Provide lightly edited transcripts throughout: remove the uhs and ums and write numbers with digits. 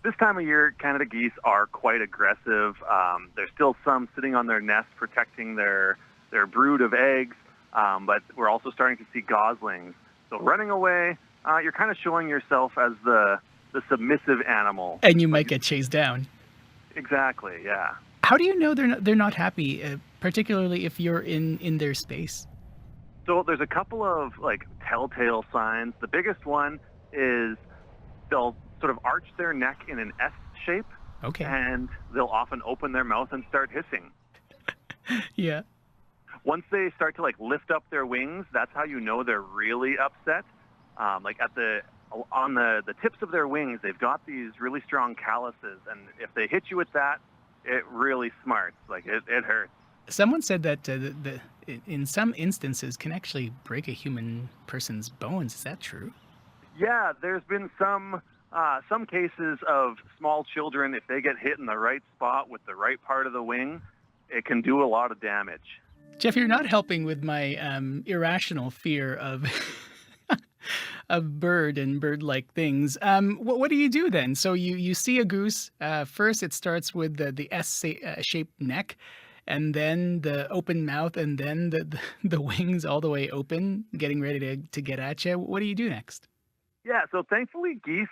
This time of year, Canada geese are quite aggressive. There's still some sitting on their nest protecting their brood of eggs, but we're also starting to see goslings. So running away, you're kind of showing yourself as the submissive animal. And you might get chased down. Exactly, yeah. How do you know they're not happy, particularly if you're in their space? So there's a couple of telltale signs. The biggest one is they'll sort of arch their neck in an S shape. Okay. And they'll often open their mouth and start hissing. Yeah. Once they start to lift up their wings, that's how you know they're really upset. On the tips of their wings, they've got these really strong calluses, and if they hit you with that, it really smarts. It hurts. Someone said that in some instances can actually break a human person's bones. Is that true? Yeah, there's been some cases of small children, if they get hit in the right spot with the right part of the wing, it can do a lot of damage. Jeff, you're not helping with my irrational fear of of bird and bird-like things. What do you do then? So you see a goose. First, it starts with the S-shaped neck, and then the open mouth, and then the wings all the way open, getting ready to get at you. What do you do next? Yeah, so thankfully geese,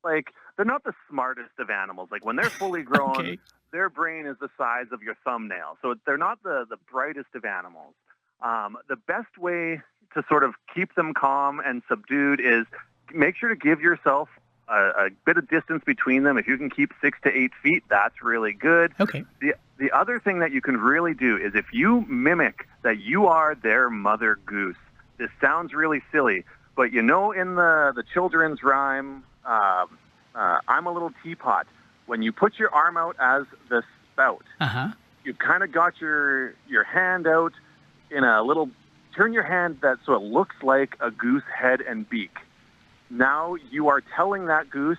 they're not the smartest of animals. When they're fully grown, Okay. Their brain is the size of your thumbnail. So they're not the brightest of animals. The best way to sort of keep them calm and subdued is make sure to give yourself a bit of distance between them. If you can keep 6 to 8 feet, that's really good. Okay. The other thing that you can really do is if you mimic that you are their mother goose. This sounds really silly, but in the children's rhyme, I'm a little teapot, when you put your arm out as the spout, you've kind of got your hand out in a little, turn your hand so it looks like a goose head and beak. Now you are telling that goose,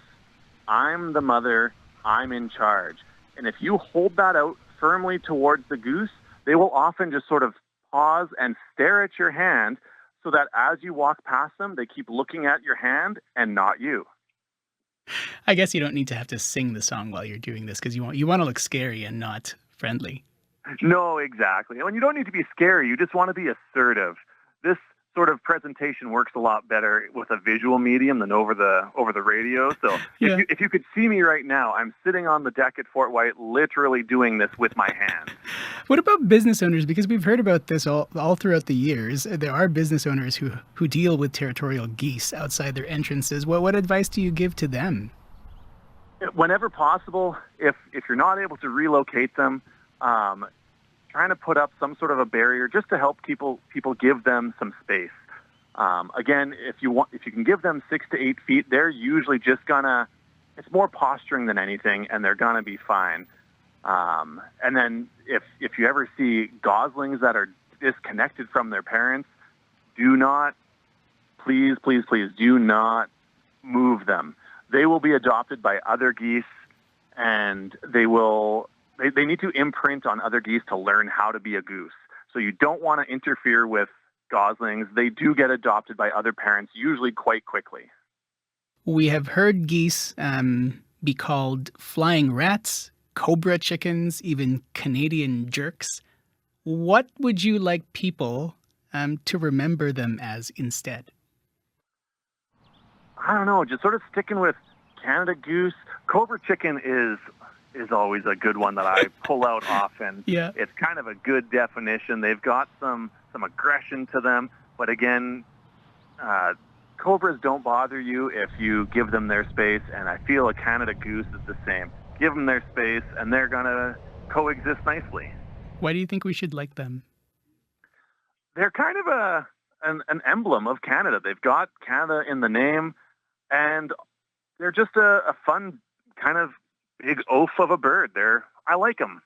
I'm the mother, I'm in charge. And if you hold that out firmly towards the goose, they will often just sort of pause and stare at your hand so that as you walk past them, they keep looking at your hand and not you. I guess you don't need to have to sing the song while you're doing this because you want to look scary and not friendly. No, exactly. And you don't need to be scary. You just want to be assertive. This sort of presentation works a lot better with a visual medium than over the radio. So Yeah. if you could see me right now, I'm sitting on the deck at Fort Whyte, literally doing this with my hands. What about business owners? Because we've heard about this all throughout the years. There are business owners who deal with territorial geese outside their entrances. What advice do you give to them? Whenever possible, if you're not able to relocate them, trying to put up some sort of a barrier just to help people give them some space. Again, if you can give them 6 to 8 feet, they're usually just it's more posturing than anything, and they're gonna be fine. And then if you ever see goslings that are disconnected from their parents, do not, please do not move them. They will be adopted by other geese, and they need to imprint on other geese to learn how to be a goose. So you don't want to interfere with goslings. They do get adopted by other parents, usually quite quickly. We have heard geese be called flying rats, cobra chickens, even Canadian jerks. What would you like people to remember them as instead? I don't know, just sort of sticking with Canada goose. Cobra chicken is always a good one that I pull out often. Yeah. It's kind of a good definition. They've got some aggression to them, but again, cobras don't bother you if you give them their space, and I feel a Canada goose is the same. Give them their space, and they're going to coexist nicely. Why do you think we should like them? They're kind of an emblem of Canada. They've got Canada in the name, and they're just a fun kind of big oaf of a bird. I like them.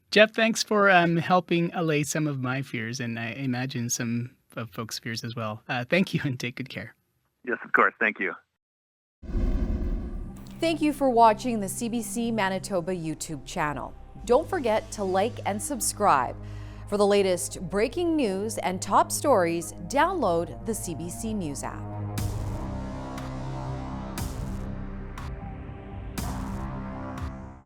Jeff, thanks for helping allay some of my fears, and I imagine some of folks' fears as well. Thank you, and take good care. Yes, of course. Thank you. Thank you for watching the CBC Manitoba YouTube channel. Don't forget to like and subscribe. For the latest breaking news and top stories, download the CBC News app.